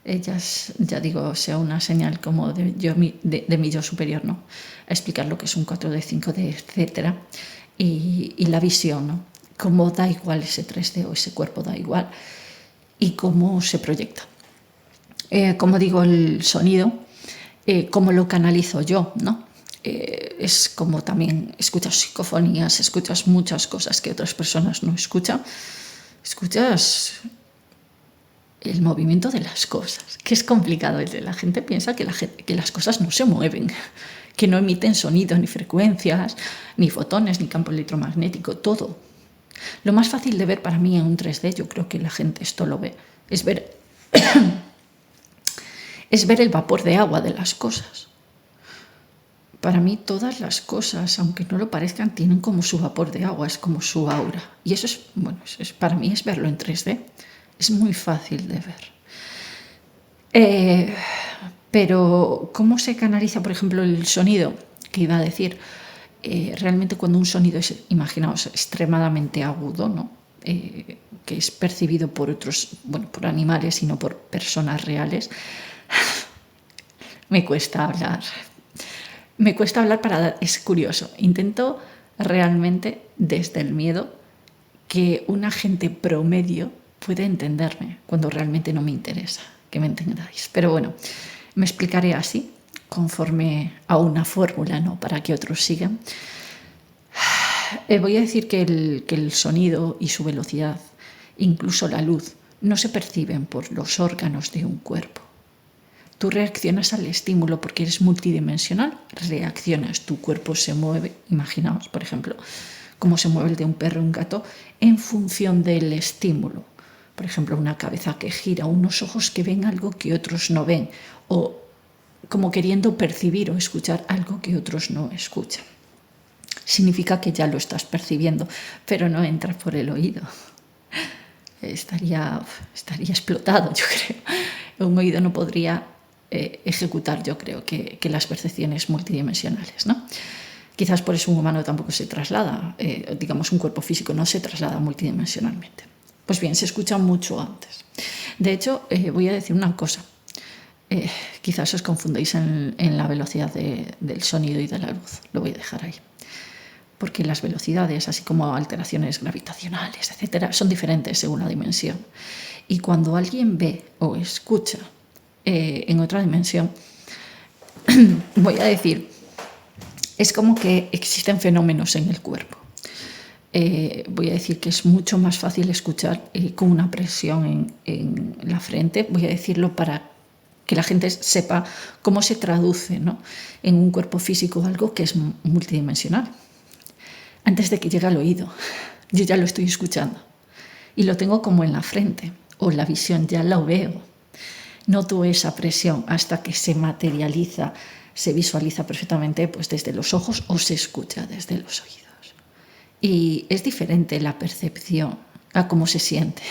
ellas, ya digo, sea una señal como de mi yo superior, ¿no? A explicar lo que es un 4D, 5D, etcétera, y la visión, ¿no? Cómo da igual ese 3D o ese cuerpo da igual y cómo se proyecta. Como digo, el sonido, cómo lo canalizo yo, ¿no? Es como también escuchas psicofonías, escuchas muchas cosas que otras personas no escuchan, escuchas el movimiento de las cosas, que es complicado. La gente piensa que las cosas no se mueven, que no emiten sonido, ni frecuencias, ni fotones, ni campo electromagnético, todo. Lo más fácil de ver para mí en un 3D, yo creo que la gente esto lo ve, es ver el vapor de agua de las cosas. Para mí todas las cosas, aunque no lo parezcan, tienen como su vapor de agua, es como su aura. Y eso es, bueno, para mí es verlo en 3D. Es muy fácil de ver. Pero, ¿cómo se canaliza, por ejemplo, el sonido? Que iba a decir, realmente cuando un sonido es, imaginaos, extremadamente agudo, ¿no? Que es percibido por otros, bueno, por animales y no por personas reales, me cuesta hablar. Es curioso. Intento realmente, desde el miedo, que una gente promedio pueda entenderme cuando realmente no me interesa que me entendáis. Pero bueno, me explicaré así, conforme a una fórmula, ¿no?, para que otros sigan. Voy a decir que el sonido y su velocidad, incluso la luz, no se perciben por los órganos de un cuerpo. Tú reaccionas al estímulo porque eres multidimensional, reaccionas, tu cuerpo se mueve, imaginaos, por ejemplo, cómo se mueve el de un perro o un gato en función del estímulo. Por ejemplo, una cabeza que gira, unos ojos que ven algo que otros no ven, o como queriendo percibir o escuchar algo que otros no escuchan. Significa que ya lo estás percibiendo, pero no entra por el oído. Estaría explotado, yo creo. Un oído no podría ejecutar, yo creo, que las percepciones multidimensionales, ¿no? Quizás por eso un humano tampoco se traslada, digamos, un cuerpo físico no se traslada multidimensionalmente. Pues bien, se escucha mucho antes. De hecho, voy a decir una cosa. Quizás os confundéis en la velocidad del sonido y de la luz. Lo voy a dejar ahí. Porque las velocidades, así como alteraciones gravitacionales, etcétera, son diferentes según la dimensión. Y cuando alguien ve o escucha en otra dimensión, voy a decir, es como que existen fenómenos en el cuerpo. Voy a decir que es mucho más fácil escuchar con una presión en la frente. Voy a decirlo para que la gente sepa cómo se traduce, ¿no?, en un cuerpo físico algo que es multidimensional. Antes de que llegue al oído, yo ya lo estoy escuchando. Y lo tengo como en la frente, o la visión, ya lo veo. Noto esa presión hasta que se materializa se visualiza perfectamente pues, desde los ojos o se escucha desde los oídos. Y es diferente la percepción a cómo se siente,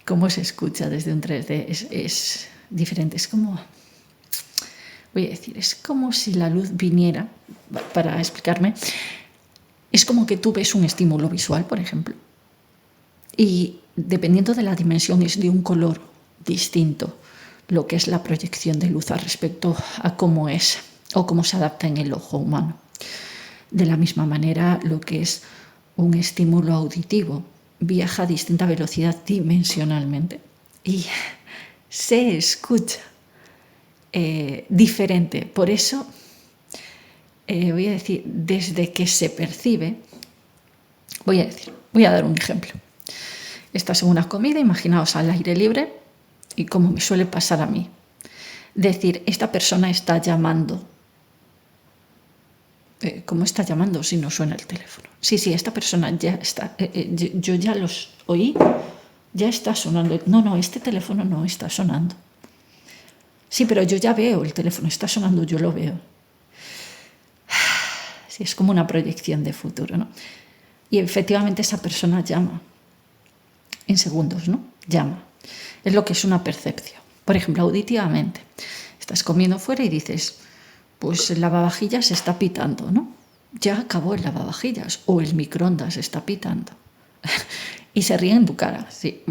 cómo se escucha desde un 3D. Es diferente, es como, voy a decir, es como si la luz viniera, para explicarme, es como que tú ves un estímulo visual, por ejemplo, y dependiendo de la dimensión es de un color distinto lo que es la proyección de luz al respecto a cómo es o cómo se adapta en el ojo humano. De la misma manera, lo que es un estímulo auditivo viaja a distinta velocidad dimensionalmente y se escucha diferente. Por eso, voy a decir, desde que se percibe, voy a dar un ejemplo. Estás en una comida, imaginaos al aire libre, y como me suele pasar a mí, decir, esta persona está llamando. ¿Cómo está llamando si no suena el teléfono? Sí, esta persona ya está, yo ya los oí, ya está sonando. No, este teléfono no está sonando. Sí, pero yo ya veo el teléfono, está sonando, yo lo veo. Sí, es como una proyección de futuro, ¿no? Y efectivamente esa persona llama. En segundos, ¿no? Llama. Es lo que es una percepción. Por ejemplo, auditivamente. Estás comiendo fuera y dices, pues el lavavajillas está pitando, ¿no? Ya acabó el lavavajillas o el microondas está pitando. Y se ríe en tu cara. ¿Sí?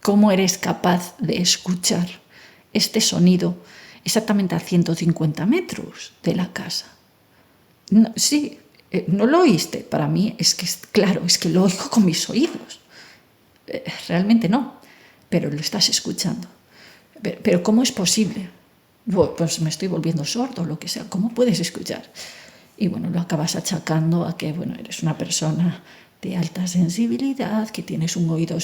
¿Cómo eres capaz de escuchar este sonido exactamente a 150 metros de la casa? No, sí, no lo oíste. Para mí es que, claro, es que lo oigo con mis oídos. Realmente no, pero lo estás escuchando. Pero ¿cómo es posible? Pues me estoy volviendo sordo, lo que sea. ¿Cómo puedes escuchar? Y bueno, lo acabas achacando a que, bueno, eres una persona de alta sensibilidad, que tienes un oído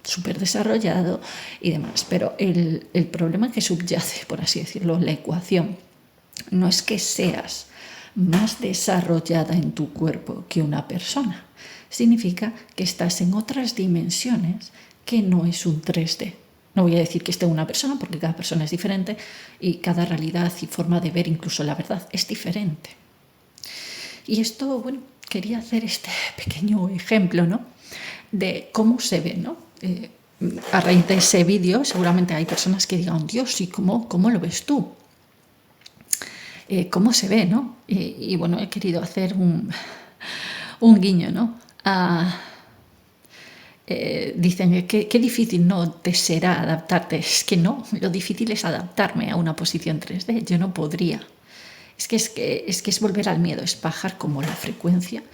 súper desarrollado y demás. Pero el problema que subyace, por así decirlo, la ecuación, no es que seas más desarrollada en tu cuerpo que una persona. Significa que estás en otras dimensiones que no es un 3D. No voy a decir que esté una persona porque cada persona es diferente y cada realidad y forma de ver incluso la verdad es diferente. Y esto, bueno, quería hacer este pequeño ejemplo, ¿no? De cómo se ve, ¿no? A raíz de ese vídeo seguramente hay personas que digan, Dios, ¿y cómo lo ves tú? ¿Cómo se ve, no? Y bueno, he querido hacer un guiño, ¿no? Dicen que qué difícil no te será adaptarte. Es que no, lo difícil es adaptarme a una posición 3D. Yo no podría. Es que es volver al miedo, es bajar como la frecuencia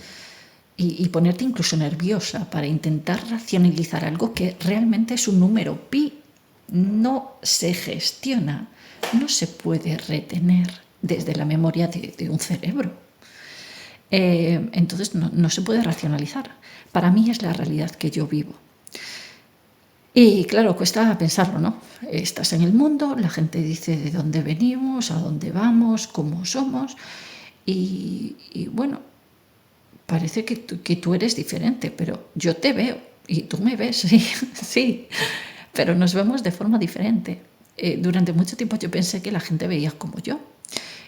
y ponerte incluso nerviosa para intentar racionalizar algo que realmente es un número pi. No se gestiona, no se puede retener desde la memoria de un cerebro. Entonces no se puede racionalizar. Para mí es la realidad que yo vivo. Y claro, cuesta pensarlo, ¿no? Estás en el mundo, la gente dice de dónde venimos, a dónde vamos, cómo somos, y bueno, parece que tú eres diferente, pero yo te veo y tú me ves, sí, sí, pero nos vemos de forma diferente. Durante mucho tiempo yo pensé que la gente veía como yo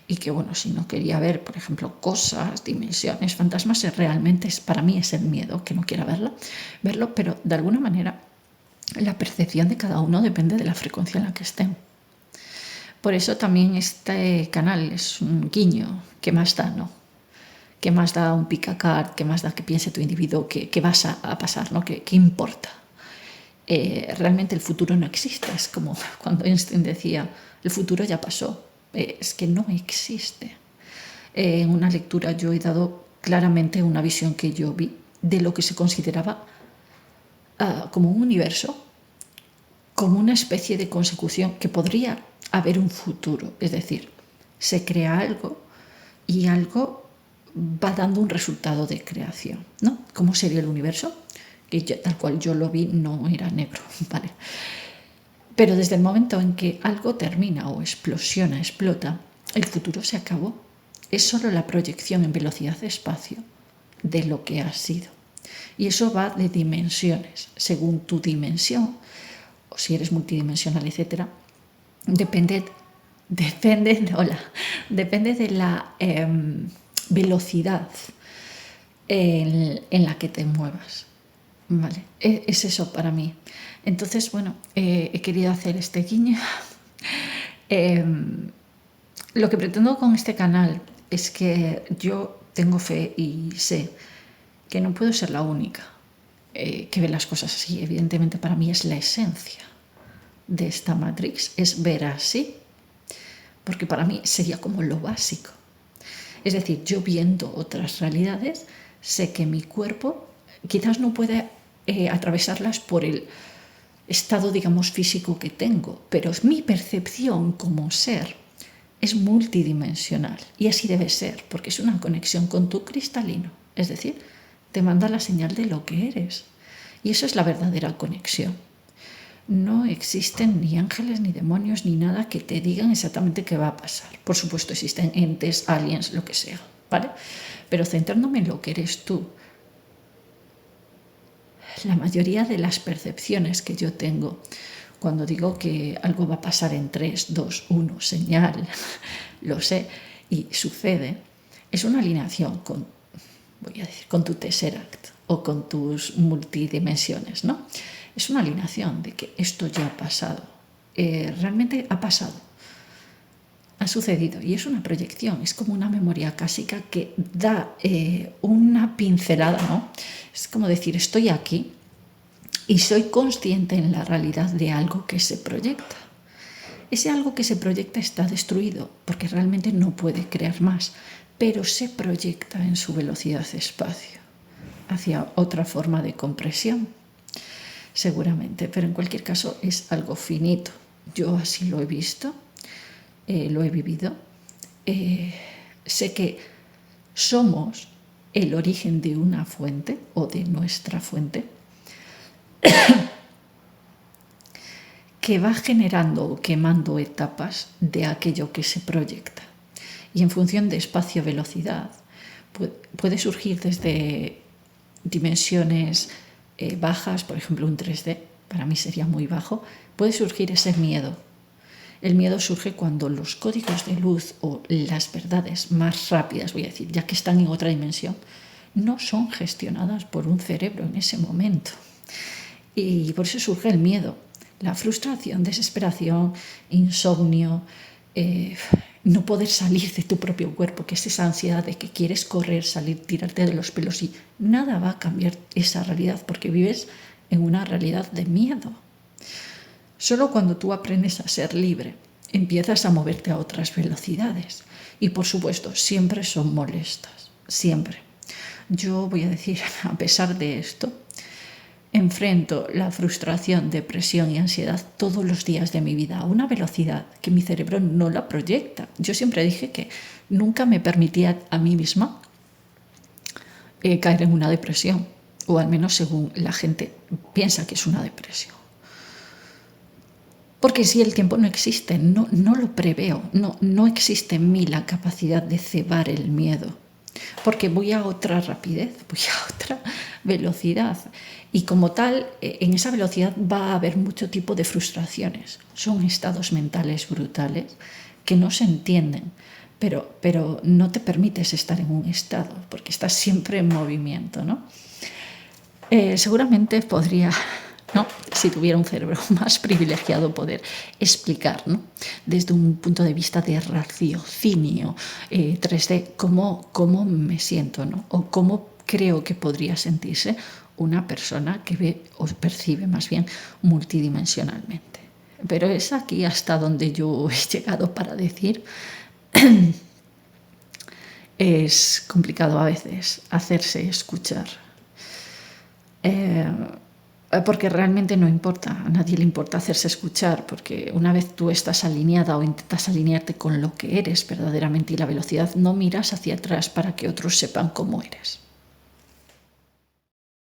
y que, bueno, si no quería ver, por ejemplo, cosas, dimensiones, fantasmas, realmente para mí es el miedo, que no quiera verlo, pero de alguna manera la percepción de cada uno depende de la frecuencia en la que estén. Por eso también este canal es un guiño. ¿Qué más da, no? ¿Qué más da un pick-a-card? ¿Qué más da que piense tu individuo? ¿Qué vas a pasar, no? ¿Qué importa? Realmente el futuro no existe. Es como cuando Einstein decía, el futuro ya pasó. Es que no existe. En una lectura yo he dado claramente una visión que yo vi de lo que se consideraba como un universo, como una especie de consecución que podría haber un futuro. Es decir, se crea algo y algo va dando un resultado de creación, ¿no? ¿Cómo sería el universo? Que tal cual yo lo vi no era negro, ¿vale? Pero desde el momento en que algo termina o explota, el futuro se acabó. Es solo la proyección en velocidad de espacio de lo que ha sido. Y eso va de dimensiones. Según tu dimensión, o si eres multidimensional, etc., depende Hola, depende de la velocidad en la que te muevas. Vale, es eso para mí. Entonces, bueno, he querido hacer este guiño. Em, lo que pretendo con este canal es que yo tengo fe y sé que no puedo ser la única que ve las cosas así. Evidentemente, para mí es la esencia de esta Matrix, es ver así, porque para mí sería como lo básico. Es decir, yo viendo otras realidades, sé que mi cuerpo quizás no puede atravesarlas por el estado, digamos, físico que tengo, pero mi percepción como ser es multidimensional y así debe ser, porque es una conexión con tu cristalino, es decir, te manda la señal de lo que eres. Y eso es la verdadera conexión. No existen ni ángeles, ni demonios, ni nada que te digan exactamente qué va a pasar. Por supuesto, existen entes, aliens, lo que sea, ¿vale? Pero centrándome en lo que eres tú, la mayoría de las percepciones que yo tengo cuando digo que algo va a pasar en 3, 2, 1, señal, lo sé, y sucede, es una alineación con, voy a decir, con tu Tesseract o con tus multidimensiones, ¿no? Es una alineación de que esto ya ha pasado, realmente ha pasado, ha sucedido, y es una proyección, es como una memoria clásica que da una pincelada, ¿no? Es como decir, estoy aquí y soy consciente en la realidad de algo que se proyecta. Ese algo que se proyecta está destruido porque realmente no puede crear más, pero se proyecta en su velocidad espacio hacia otra forma de compresión, seguramente, pero en cualquier caso es algo finito. Yo así lo he visto, lo he vivido. Sé que somos el origen de una fuente o de nuestra fuente que va generando o quemando etapas de aquello que se proyecta. Y en función de espacio-velocidad puede surgir desde dimensiones bajas, por ejemplo un 3D, para mí sería muy bajo, puede surgir ese miedo. El miedo surge cuando los códigos de luz o las verdades más rápidas, voy a decir, ya que están en otra dimensión, no son gestionadas por un cerebro en ese momento. Y por eso surge el miedo, la frustración, desesperación, insomnio, no poder salir de tu propio cuerpo, que es esa ansiedad de que quieres correr, salir, tirarte de los pelos, y nada va a cambiar esa realidad porque vives en una realidad de miedo. Solo cuando tú aprendes a ser libre, empiezas a moverte a otras velocidades. Y por supuesto, siempre son molestas, siempre. Yo voy a decir, a pesar de esto, enfrento la frustración, depresión y ansiedad todos los días de mi vida a una velocidad que mi cerebro no la proyecta. Yo siempre dije que nunca me permitía a mí misma caer en una depresión, o al menos según la gente piensa que es una depresión. Porque si el tiempo no existe, no lo preveo, no existe en mí la capacidad de cebar el miedo, porque voy a otra rapidez, voy a otra velocidad, y como tal, en esa velocidad va a haber mucho tipo de frustraciones. Son estados mentales brutales que no se entienden, pero no te permites estar en un estado, porque estás siempre en movimiento, ¿no? Seguramente podría, ¿no?, si tuviera un cerebro más privilegiado, poder explicar, ¿no?, desde un punto de vista de raciocinio 3D cómo me siento, ¿no?, o cómo creo que podría sentirse una persona que ve o percibe más bien multidimensionalmente. Pero es aquí hasta donde yo he llegado para decir. Es complicado a veces hacerse escuchar. Porque realmente no importa, a nadie le importa hacerse escuchar, porque una vez tú estás alineada o intentas alinearte con lo que eres verdaderamente y la velocidad, no miras hacia atrás para que otros sepan cómo eres.